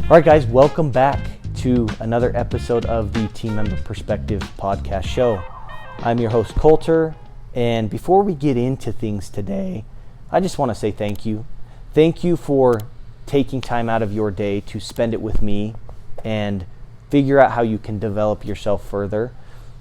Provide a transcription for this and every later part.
All right, guys, welcome back to another episode of the Team Member Perspective podcast show. I'm your host, Colter, and before we get into things today, I just want to say thank you. Thank you for taking time out of your day to spend it with me and figure out how you can develop yourself further.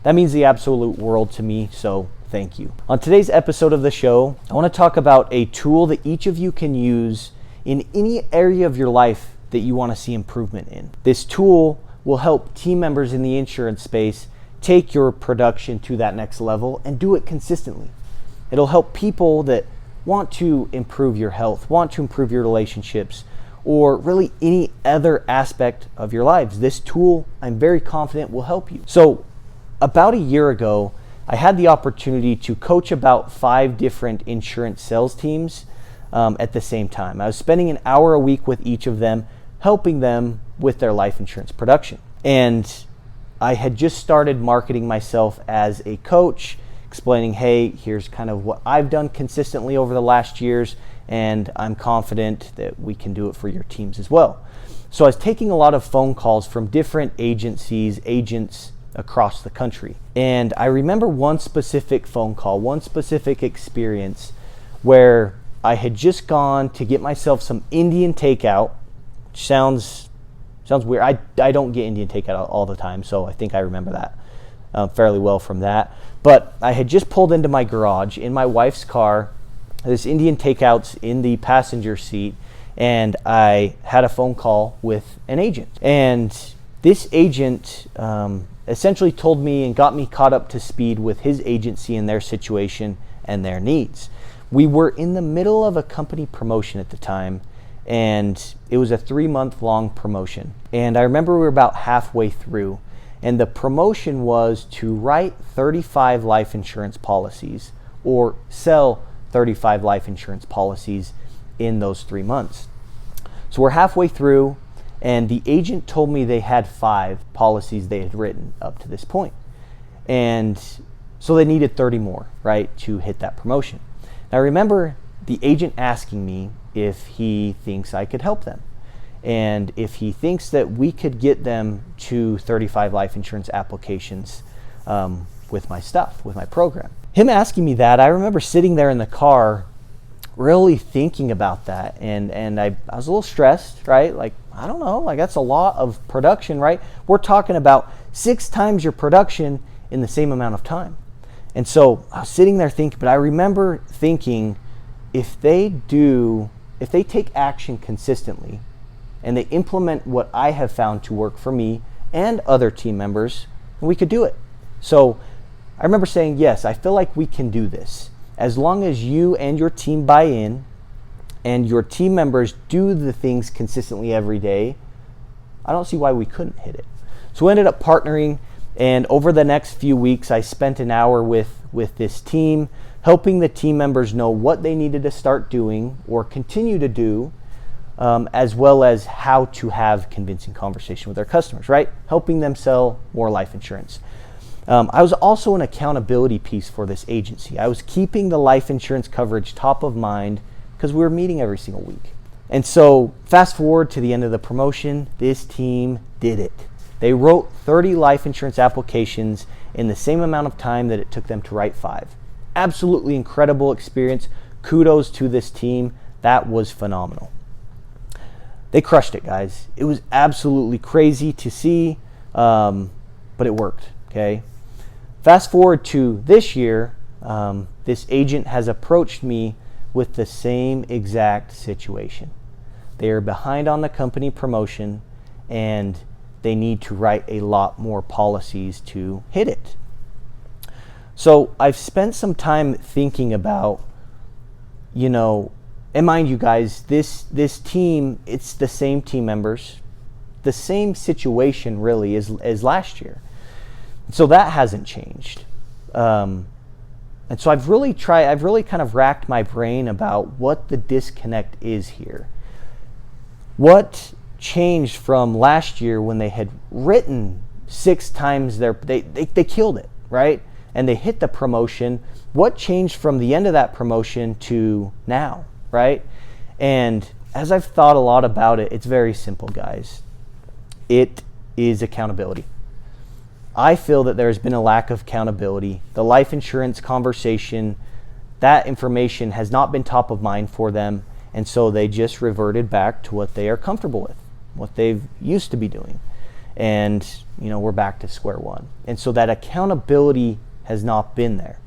That means the absolute world to me, so thank you. On today's episode of the show, I want to talk about a tool that each of you can use in any area of your life that you want to see improvement in. This tool will help team members in the insurance space take your production to that next level and do it consistently. It'll help people that want to improve your health, want to improve your relationships, or really any other aspect of your lives. This tool, I'm very confident, will help you. So about a year ago, I had the opportunity to coach about 5 different insurance sales teams at the same time. I was spending an hour a week with each of them, helping them with their life insurance production. And I had just started marketing myself as a coach, explaining, hey, here's kind of what I've done consistently over the last years, and I'm confident that we can do it for your teams as well. So I was taking a lot of phone calls from different agencies, agents across the country. And I remember one specific phone call, one specific experience where I had just gone to get myself some Indian takeout. Sounds weird. I don't get Indian takeout all the time, so I think I remember that fairly well from that. But I had just pulled into my garage in my wife's car. This Indian takeout's in the passenger seat, and I had a phone call with an agent. And this agent essentially told me and got me caught up to speed with his agency and their situation and their needs. We were in the middle of a company promotion at the time, and it was a 3-month-long promotion. And I remember we were about halfway through, and the promotion was to write 35 life insurance policies or sell 35 life insurance policies in those 3 months. So we're halfway through, and the agent told me they had 5 policies they had written up to this point. And so they needed 30 more, right, to hit that promotion. Now I remember the agent asking me if he thinks I could help them, and if he thinks that we could get them to 35 life insurance applications with my stuff, with my program. Him asking me that, I remember sitting there in the car really thinking about that, and I was a little stressed, right? Like, I don't know, like that's a lot of production, right? We're talking about 6 times your production in the same amount of time. And so I was sitting there thinking, but I remember thinking, if they take action consistently and they implement what I have found to work for me and other team members, we could do it. So I remember saying, yes, I feel like we can do this. As long as you and your team buy in and your team members do the things consistently every day, I don't see why we couldn't hit it. So we ended up partnering, and over the next few weeks, I spent an hour with this team, helping the team members know what they needed to start doing or continue to do, as well as how to have convincing conversation with their customers, right? Helping them sell more life insurance. I was also an accountability piece for this agency. I was keeping the life insurance coverage top of mind because we were meeting every single week. And so fast forward to the end of the promotion, this team did it. They wrote 30 life insurance applications in the same amount of time that it took them to write 5. Absolutely incredible experience. Kudos to this team. That was phenomenal. They crushed it, guys. It was absolutely crazy to see, but it worked, okay? Fast forward to this year, this agent has approached me with the same exact situation. They are behind on the company promotion, and they need to write a lot more policies to hit it. So I've spent some time thinking about, and mind you guys, this team, it's the same team members, the same situation really as last year. So that hasn't changed. And so I've really kind of racked my brain about what the disconnect is here. What changed from last year when they had written 6 times they killed it, right? And they hit the promotion. What changed from the end of that promotion to now, right? And as I've thought a lot about it, it's very simple, guys. it is accountability. I feel that there's been a lack of accountability. The life insurance conversation, that information has not been top of mind for them, and so they just reverted back to what they are comfortable with, what they've used to be doing. And, we're back to square one. And so that accountability has not been there.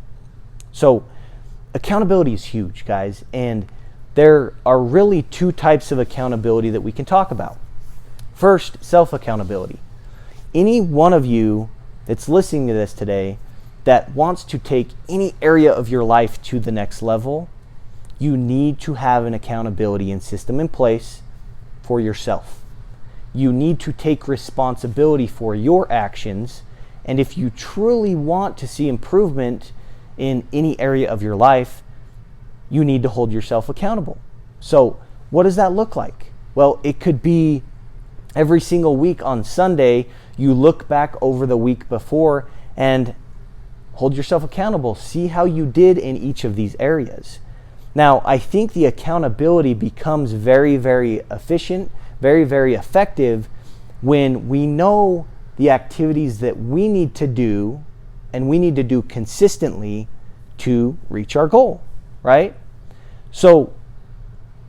So accountability is huge, guys, and there are really two types of accountability that we can talk about. First, self-accountability. Any one of you that's listening to this today that wants to take any area of your life to the next level, you need to have an accountability and system in place for yourself. You need to take responsibility for your actions, and if you truly want to see improvement in any area of your life, you need to hold yourself accountable. So what does that look like? Well, it could be every single week on Sunday, you look back over the week before and hold yourself accountable. See how you did in each of these areas. Now, I think the accountability becomes very, very efficient, very, very effective when we know the activities that we need to do and we need to do consistently to reach our goal, right? So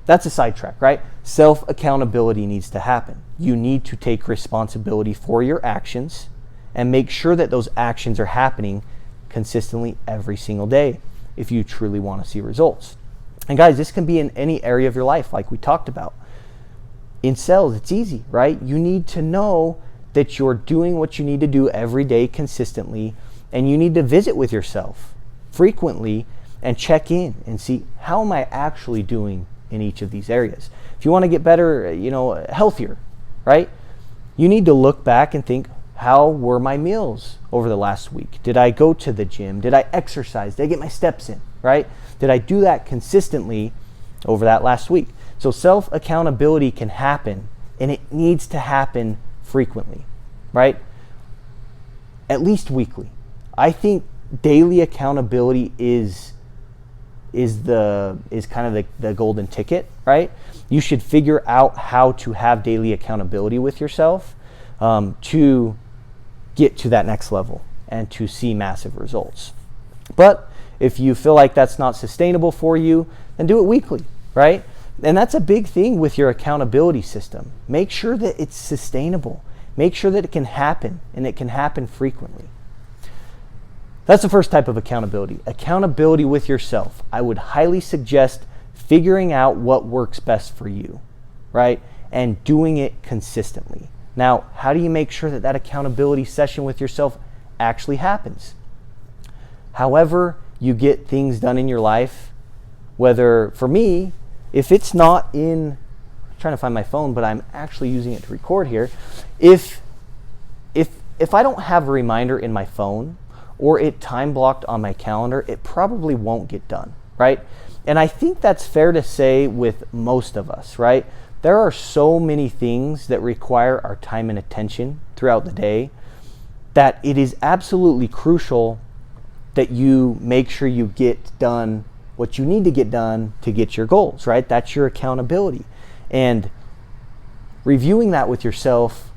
that's a sidetrack, right? Self-accountability needs to happen. You need to take responsibility for your actions and make sure that those actions are happening consistently every single day if you truly want to see results. And guys, this can be in any area of your life like we talked about. In sales, it's easy, right? You need to know that you're doing what you need to do every day consistently, and you need to visit with yourself frequently and check in and see, how am I actually doing in each of these areas? If you want to get better, healthier, right? You need to look back and think, how were my meals over the last week? Did I go to the gym? Did I exercise? Did I get my steps in, right? Did I do that consistently over that last week? So self-accountability can happen, and it needs to happen frequently, right? At least weekly. I think daily accountability is kind of the golden ticket, right? You should figure out how to have daily accountability with yourself to get to that next level and to see massive results. But if you feel like that's not sustainable for you, then do it weekly, right? And that's a big thing with your accountability system. Make sure that it's sustainable. Make sure that it can happen, and it can happen frequently. That's the first type of accountability. Accountability with yourself. I would highly suggest figuring out what works best for you, right? And doing it consistently. Now, how do you make sure that accountability session with yourself actually happens? However you get things done in your life, whether, for me, if it's not I'm trying to find my phone, but I'm actually using it to record here. If I don't have a reminder in my phone or it time blocked on my calendar, it probably won't get done, right? And I think that's fair to say with most of us, right? There are so many things that require our time and attention throughout the day that it is absolutely crucial that you make sure you get done what you need to get done to get your goals, right? That's your accountability. And reviewing that with yourself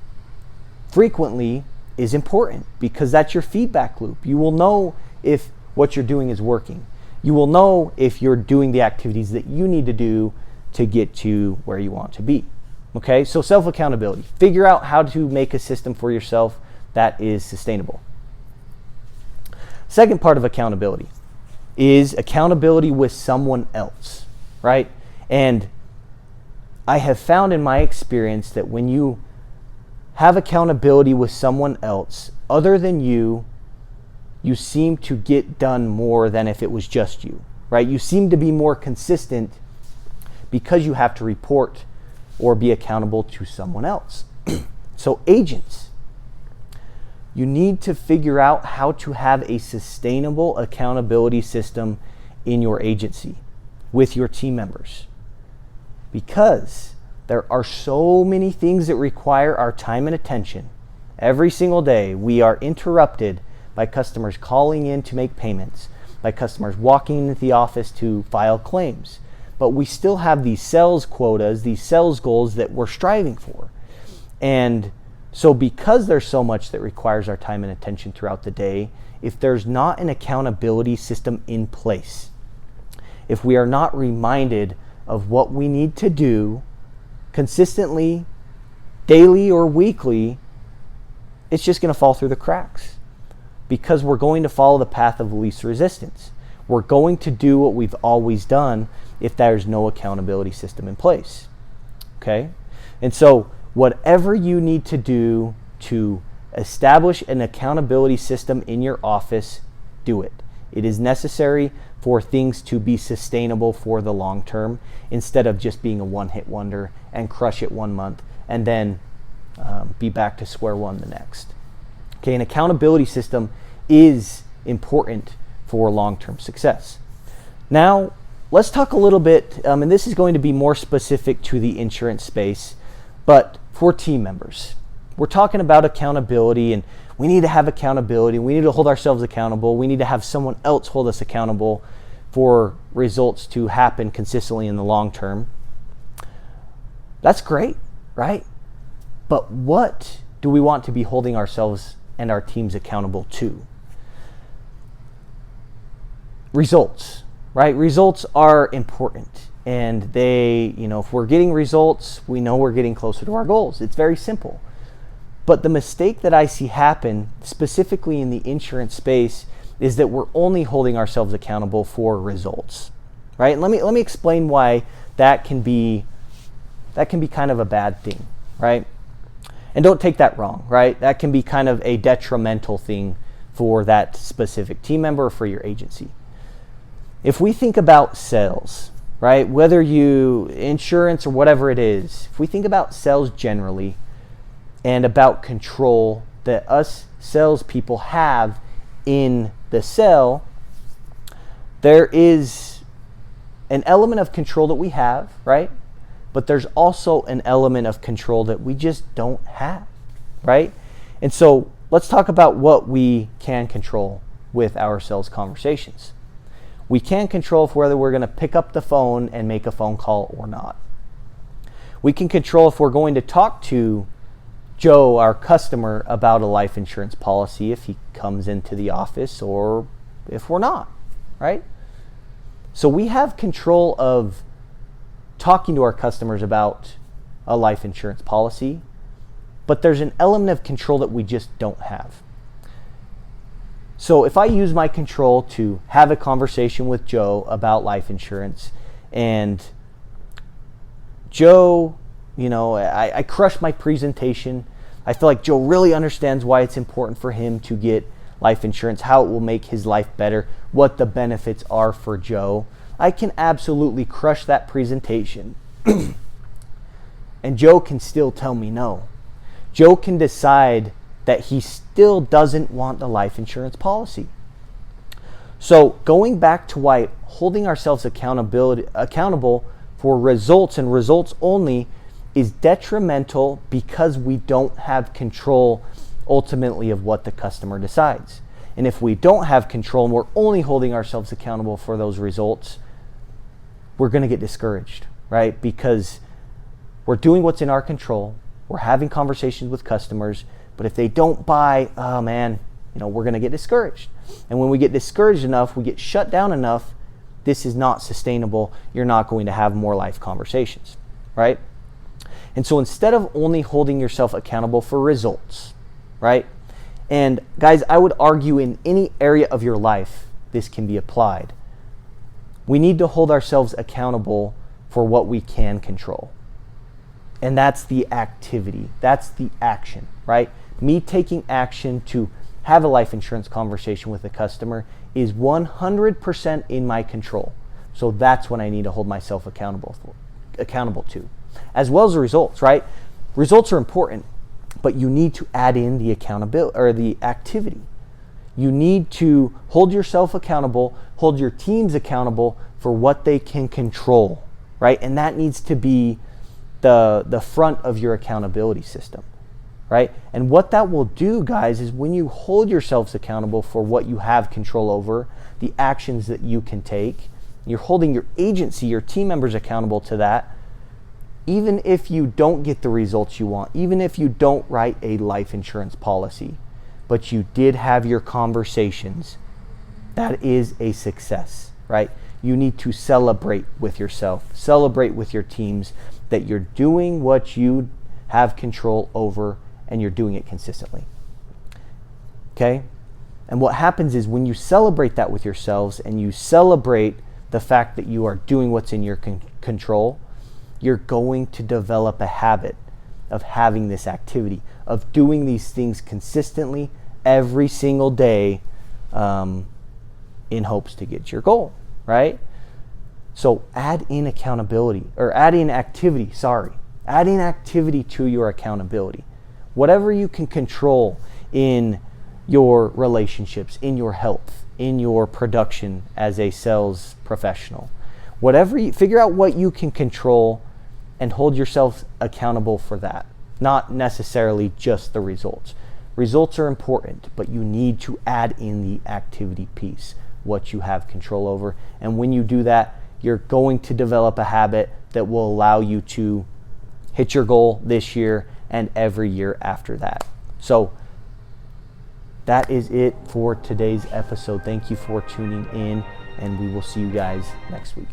frequently is important because that's your feedback loop. You will know if what you're doing is working. You will know if you're doing the activities that you need to do to get to where you want to be. Okay, so self-accountability. Figure out how to make a system for yourself that is sustainable. Second part of accountability is accountability with someone else, right? And I have found in my experience that when you have accountability with someone else other than you seem to get done more than if it was just you, right? You seem to be more consistent because you have to report or be accountable to someone else. So agents, you need to figure out how to have a sustainable accountability system in your agency with your team members, because there are so many things that require our time and attention. Every single day we are interrupted by customers calling in to make payments, by customers walking into the office to file claims. But we still have these sales quotas, these sales goals that we're striving for. And So because there's so much that requires our time and attention throughout the day, if there's not an accountability system in place, if we are not reminded of what we need to do consistently, daily or weekly, it's just going to fall through the cracks, because we're going to follow the path of least resistance. We're going to do what we've always done if there's no accountability system in place. Okay? And so whatever you need to do to establish an accountability system in your office, do it. It is necessary for things to be sustainable for the long term, instead of just being a one-hit wonder and crush it 1 month and then be back to square one the next. Okay, an accountability system is important for long-term success. Now, let's talk a little bit, and this is going to be more specific to the insurance space, but for team members. We're talking about accountability, and we need to have accountability. We need to hold ourselves accountable. We need to have someone else hold us accountable for results to happen consistently in the long term. That's great, right? But what do we want to be holding ourselves and our teams accountable to? Results, right? Results are important, and they, if we're getting results, we know we're getting closer to our goals. It's very simple. But the mistake that I see happen, specifically in the insurance space, is that we're only holding ourselves accountable for results, right? And let me explain why that can be kind of a bad thing, right? And don't take that wrong, right? That can be kind of a detrimental thing for that specific team member or for your agency. If we think about sales, right, whether you insurance or whatever it is, if we think about sales generally and about control that us salespeople have in the sale, there is an element of control that we have, right? But there's also an element of control that we just don't have, right? And so let's talk about what we can control with our sales conversations. We can control whether we're going to pick up the phone and make a phone call or not. We can control if we're going to talk to Joe, our customer, about a life insurance policy if he comes into the office, or if we're not, right? So we have control of talking to our customers about a life insurance policy, but there's an element of control that we just don't have. So if I use my control to have a conversation with Joe about life insurance, and Joe, I crush my presentation. I feel like Joe really understands why it's important for him to get life insurance, how it will make his life better, what the benefits are for Joe. I can absolutely crush that presentation. And Joe can still tell me no. Joe can decide that he still doesn't want the life insurance policy. So going back to why holding ourselves accountable for results and results only is detrimental, because we don't have control ultimately of what the customer decides. And if we don't have control and we're only holding ourselves accountable for those results, we're going to get discouraged, right? Because we're doing what's in our control. We're having conversations with customers, but if they don't buy, oh man, we're going to get discouraged. And when we get discouraged enough, we get shut down enough, this is not sustainable. You're not going to have more life conversations, right? And so instead of only holding yourself accountable for results, right? And guys, I would argue in any area of your life, this can be applied. We need to hold ourselves accountable for what we can control. And that's the activity. That's the action, right? Me taking action to have a life insurance conversation with a customer is 100% in my control. So that's when I need to hold myself accountable to, as well as the results, right? Results are important, but you need to add in the accountability or the activity. You need to hold yourself accountable, hold your teams accountable for what they can control, right? And that needs to be the front of your accountability system, right? And what that will do, guys, is when you hold yourselves accountable for what you have control over, the actions that you can take, you're holding your agency, your team members accountable to that, even if you don't get the results you want, even if you don't write a life insurance policy, but you did have your conversations, that is a success, right? You need to celebrate with yourself, celebrate with your teams that you're doing what you have control over and you're doing it consistently. Okay? And what happens is when you celebrate that with yourselves and you celebrate the fact that you are doing what's in your control, you're going to develop a habit of having this activity, of doing these things consistently every single day in hopes to get your goal, right? So add in activity to your accountability. Whatever you can control in your relationships, in your health, in your production as a sales professional. Figure out what you can control and hold yourself accountable for that. Not necessarily just the results. Results are important, but you need to add in the activity piece, what you have control over. And when you do that, you're going to develop a habit that will allow you to hit your goal this year and every year after that. So that is it for today's episode. Thank you for tuning in, and we will see you guys next week.